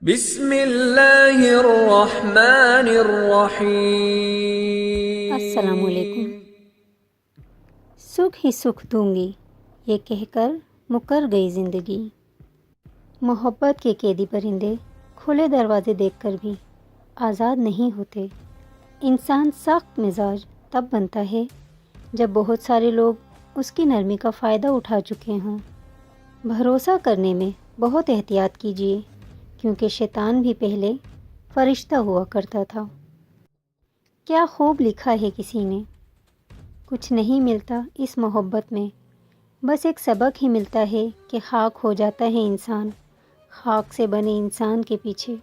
بسم اللہ الرحمن السلام علیکم۔ الرحیم۔ سکھ ہی سکھ دوں گی یہ کہہ کر مکر گئی زندگی۔ محبت کے قیدی پرندے کھلے دروازے دیکھ کر بھی آزاد نہیں ہوتے۔ انسان سخت مزاج تب بنتا ہے جب بہت سارے لوگ اس کی نرمی کا فائدہ اٹھا چکے ہوں۔ بھروسہ کرنے میں بہت احتیاط کیجیے، کیونکہ شیطان بھی پہلے فرشتہ ہوا کرتا تھا۔ کیا خوب لکھا ہے کسی نے، کچھ نہیں ملتا اس محبت میں، بس ایک سبق ہی ملتا ہے کہ خاک ہو جاتا ہے انسان خاک سے بنے انسان کے پیچھے۔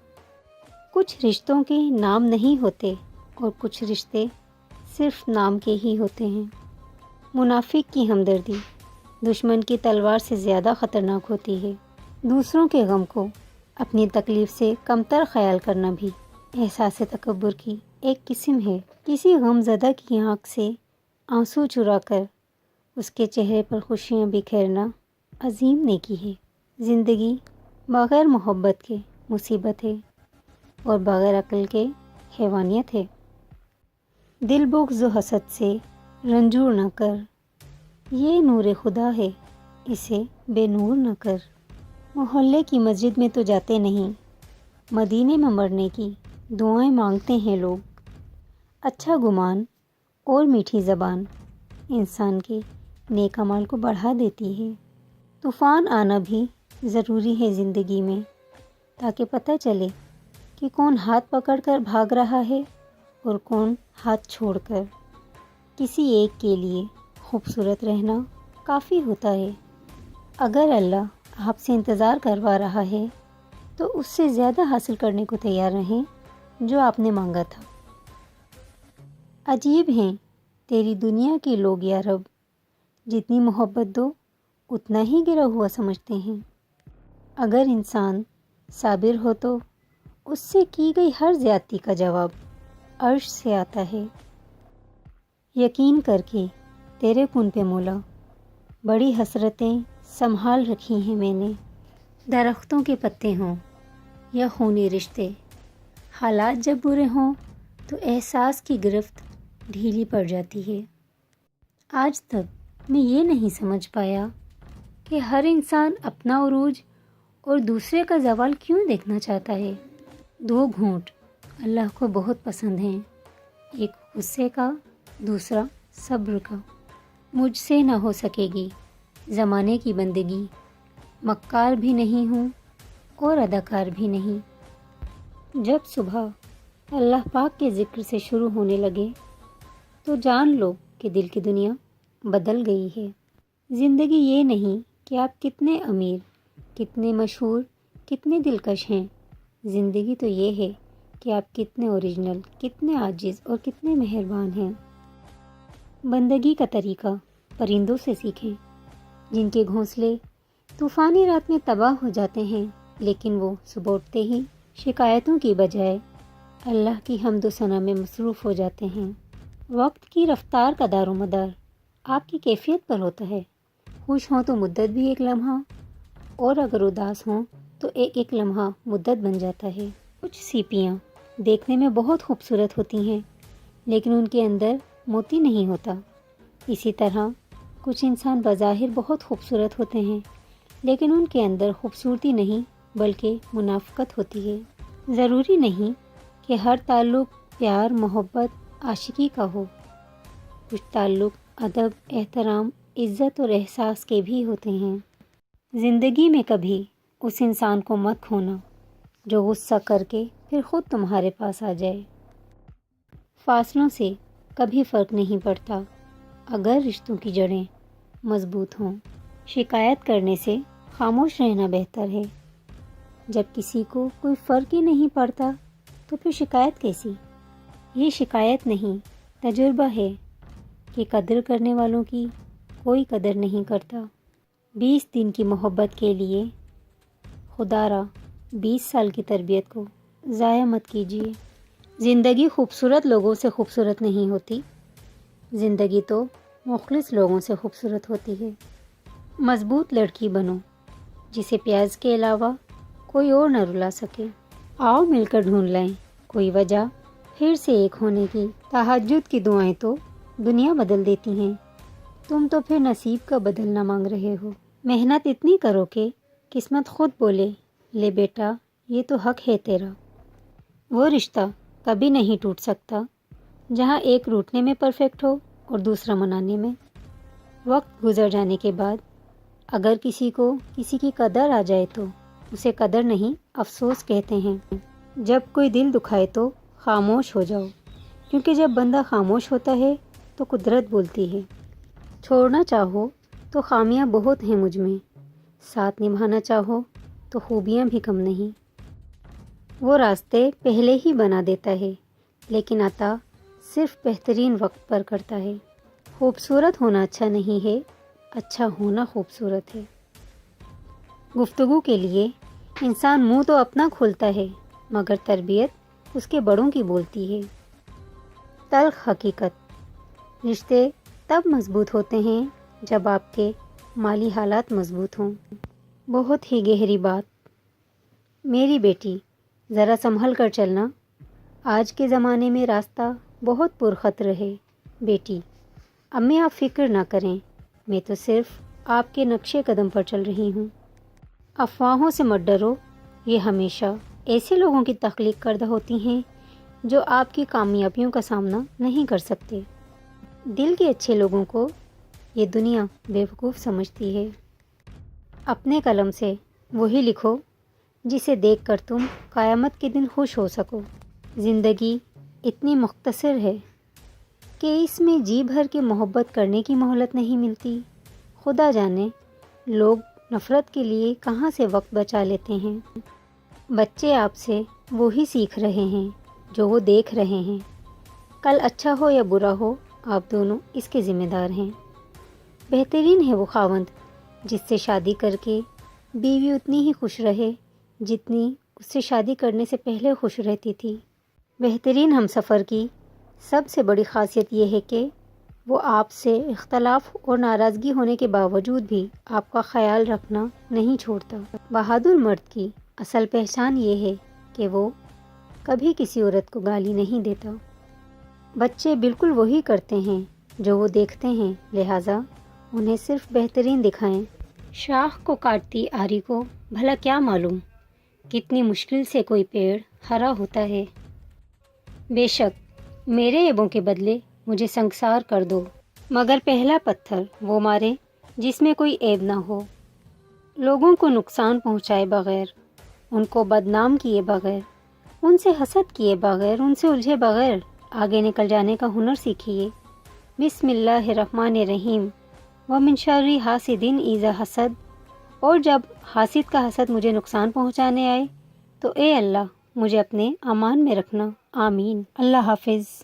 کچھ رشتوں کے نام نہیں ہوتے اور کچھ رشتے صرف نام کے ہی ہوتے ہیں۔ منافق کی ہمدردی دشمن کی تلوار سے زیادہ خطرناک ہوتی ہے۔ دوسروں کے غم کو اپنی تکلیف سے کمتر خیال کرنا بھی احساس تکبر کی ایک قسم ہے۔ کسی غم زدہ کی آنکھ سے آنسو چرا کر اس کے چہرے پر خوشیاں بکھیرنا عظیم نیکی ہے۔ زندگی بغیر محبت کے مصیبت ہے اور بغیر عقل کے حیوانیت ہے۔ دل بغض و حسد سے رنجور نہ کر، یہ نور خدا ہے اسے بے نور نہ کر۔ محلے کی مسجد میں تو جاتے نہیں، مدینے میں مرنے کی دعائیں مانگتے ہیں لوگ۔ اچھا گمان اور میٹھی زبان انسان کے نیک اعمال کو بڑھا دیتی ہے۔ طوفان آنا بھی ضروری ہے زندگی میں، تاکہ پتہ چلے کہ کون ہاتھ پکڑ کر بھاگ رہا ہے اور کون ہاتھ چھوڑ کر۔ کسی ایک کے لیے خوبصورت رہنا کافی ہوتا ہے۔ اگر اللہ آپ سے انتظار کروا رہا ہے تو اس سے زیادہ حاصل کرنے کو تیار رہیں جو آپ نے مانگا تھا۔ عجیب ہیں تیری دنیا کے لوگ یا رب، جتنی محبت دو اتنا ہی گرا ہوا سمجھتے ہیں۔ اگر انسان صابر ہو تو اس سے کی گئی ہر زیادتی کا جواب عرش سے آتا ہے۔ یقین کر کے تیرے کن پہ مولا بڑی حسرتیں سنبھال رکھی ہیں میں نے۔ درختوں کے پتے ہوں یا خونی رشتے، حالات جب برے ہوں تو احساس کی گرفت ڈھیلی پڑ جاتی ہے۔ آج تک میں یہ نہیں سمجھ پایا کہ ہر انسان اپنا عروج اور دوسرے کا زوال کیوں دیکھنا چاہتا ہے۔ دو گھونٹ اللہ کو بہت پسند ہیں، ایک غصے کا، دوسرا صبر کا۔ مجھ سے نہ ہو سکے گی زمانے کی بندگی، مکار بھی نہیں ہوں اور اداکار بھی نہیں۔ جب صبح اللہ پاک کے ذکر سے شروع ہونے لگے تو جان لو کہ دل کی دنیا بدل گئی ہے۔ زندگی یہ نہیں کہ آپ کتنے امیر، کتنے مشہور، کتنے دلکش ہیں۔ زندگی تو یہ ہے کہ آپ کتنے اوریجنل، کتنے عاجز اور کتنے مہربان ہیں۔ بندگی کا طریقہ پرندوں سے سیکھیں، جن کے گھونسلے طوفانی رات میں تباہ ہو جاتے ہیں، لیکن وہ صبح اٹھتے ہی شکایتوں کی بجائے اللہ کی حمد و ثنا میں مصروف ہو جاتے ہیں۔ وقت کی رفتار کا دار و مدار آپ کی کیفیت پر ہوتا ہے۔ خوش ہوں تو مدت بھی ایک لمحہ، اور اگر اداس ہوں تو ایک ایک لمحہ مدت بن جاتا ہے۔ کچھ سیپیاں دیکھنے میں بہت خوبصورت ہوتی ہیں، لیکن ان کے اندر موتی نہیں ہوتا۔ اسی طرح کچھ انسان بظاہر بہت خوبصورت ہوتے ہیں، لیکن ان کے اندر خوبصورتی نہیں بلکہ منافقت ہوتی ہے۔ ضروری نہیں کہ ہر تعلق پیار، محبت، عاشقی کا ہو۔ کچھ تعلق ادب، احترام، عزت اور احساس کے بھی ہوتے ہیں۔ زندگی میں کبھی اس انسان کو مت کھونا جو غصہ کر کے پھر خود تمہارے پاس آ جائے۔ فاصلوں سے کبھی فرق نہیں پڑتا اگر رشتوں کی جڑیں مضبوط ہوں۔ شکایت کرنے سے خاموش رہنا بہتر ہے۔ جب کسی کو کوئی فرق ہی نہیں پڑتا تو پھر شکایت کیسی؟ یہ شکایت نہیں، تجربہ ہے کہ قدر کرنے والوں کی کوئی قدر نہیں کرتا۔ 20 دن کی محبت کے لیے خدا را 20 سال کی تربیت کو ضائع مت کیجیے۔ زندگی خوبصورت لوگوں سے خوبصورت نہیں ہوتی، زندگی تو مخلص لوگوں سے خوبصورت ہوتی ہے۔ مضبوط لڑکی بنو جسے پیاز کے علاوہ کوئی اور نہ رلا سکے۔ آؤ مل کر ڈھونڈ لیں کوئی وجہ پھر سے ایک ہونے کی۔ تہجد کی دعائیں تو دنیا بدل دیتی ہیں، تم تو پھر نصیب کا بدلنا مانگ رہے ہو۔ محنت اتنی کرو کہ قسمت خود بولے لے بیٹا یہ تو حق ہے تیرا۔ وہ رشتہ کبھی نہیں ٹوٹ سکتا جہاں ایک روٹنے میں پرفیکٹ ہو اور دوسرا منانے میں۔ وقت گزر جانے کے بعد اگر کسی کو کسی کی قدر آ جائے تو اسے قدر نہیں افسوس کہتے ہیں۔ جب کوئی دل دکھائے تو خاموش ہو جاؤ، کیونکہ جب بندہ خاموش ہوتا ہے تو قدرت بولتی ہے۔ چھوڑنا چاہو تو خامیاں بہت ہیں مجھ میں، ساتھ نبھانا چاہو تو خوبیاں بھی کم نہیں۔ وہ راستے پہلے ہی بنا دیتا ہے لیکن عطا صرف بہترین وقت پر کرتا ہے۔ خوبصورت ہونا اچھا نہیں ہے، اچھا ہونا خوبصورت ہے۔ گفتگو کے لیے انسان منہ تو اپنا کھولتا ہے مگر تربیت اس کے بڑوں کی بولتی ہے۔ تلخ حقیقت، رشتے تب مضبوط ہوتے ہیں جب آپ کے مالی حالات مضبوط ہوں۔ بہت ہی گہری بات۔ میری بیٹی ذرا سنبھل کر چلنا، آج کے زمانے میں راستہ بہت پرخطر ہے۔ بیٹی امی آپ فکر نہ کریں، میں تو صرف آپ کے نقشے قدم پر چل رہی ہوں۔ افواہوں سے مت ڈرو، یہ ہمیشہ ایسے لوگوں کی تخلیق کردہ ہوتی ہیں جو آپ کی کامیابیوں کا سامنا نہیں کر سکتے۔ دل کے اچھے لوگوں کو یہ دنیا بیوقوف سمجھتی ہے۔ اپنے قلم سے وہی لکھو جسے دیکھ کر تم قیامت کے دن خوش ہو سکو۔ زندگی اتنی مختصر ہے کہ اس میں جی بھر کے محبت کرنے کی مہلت نہیں ملتی۔ خدا جانے لوگ نفرت کے لیے کہاں سے وقت بچا لیتے ہیں۔ بچے آپ سے وہی سیکھ رہے ہیں جو وہ دیکھ رہے ہیں۔ کل اچھا ہو یا برا ہو آپ دونوں اس کے ذمہ دار ہیں۔ بہترین ہے وہ خاوند جس سے شادی کر کے بیوی اتنی ہی خوش رہے جتنی اس سے شادی کرنے سے پہلے خوش رہتی تھی۔ بہترین ہمسفر کی سب سے بڑی خاصیت یہ ہے کہ وہ آپ سے اختلاف اور ناراضگی ہونے کے باوجود بھی آپ کا خیال رکھنا نہیں چھوڑتا۔ بہادر مرد کی اصل پہچان یہ ہے کہ وہ کبھی کسی عورت کو گالی نہیں دیتا۔ بچے بالکل وہی کرتے ہیں جو وہ دیکھتے ہیں، لہٰذا انہیں صرف بہترین دکھائیں۔ شاخ کو کاٹتی آری کو بھلا کیا معلوم کتنی مشکل سے کوئی پیڑ ہرا ہوتا ہے۔ بے شک میرے عیبوں کے بدلے مجھے سنگسار کر دو، مگر پہلا پتھر وہ مارے جس میں کوئی عیب نہ ہو۔ لوگوں کو نقصان پہنچائے بغیر، ان کو بدنام کیے بغیر، ان سے حسد کیے بغیر، ان سے الجھے بغیر آگے نکل جانے کا ہنر سیکھیے۔ بسم اللہ الرحمن الرحیم۔ ومن شر حاسد اذا حسد۔ اور جب حاسد کا حسد مجھے نقصان پہنچانے آئے تو اے اللہ مجھے اپنے امان میں رکھنا، آمین۔ اللہ حافظ۔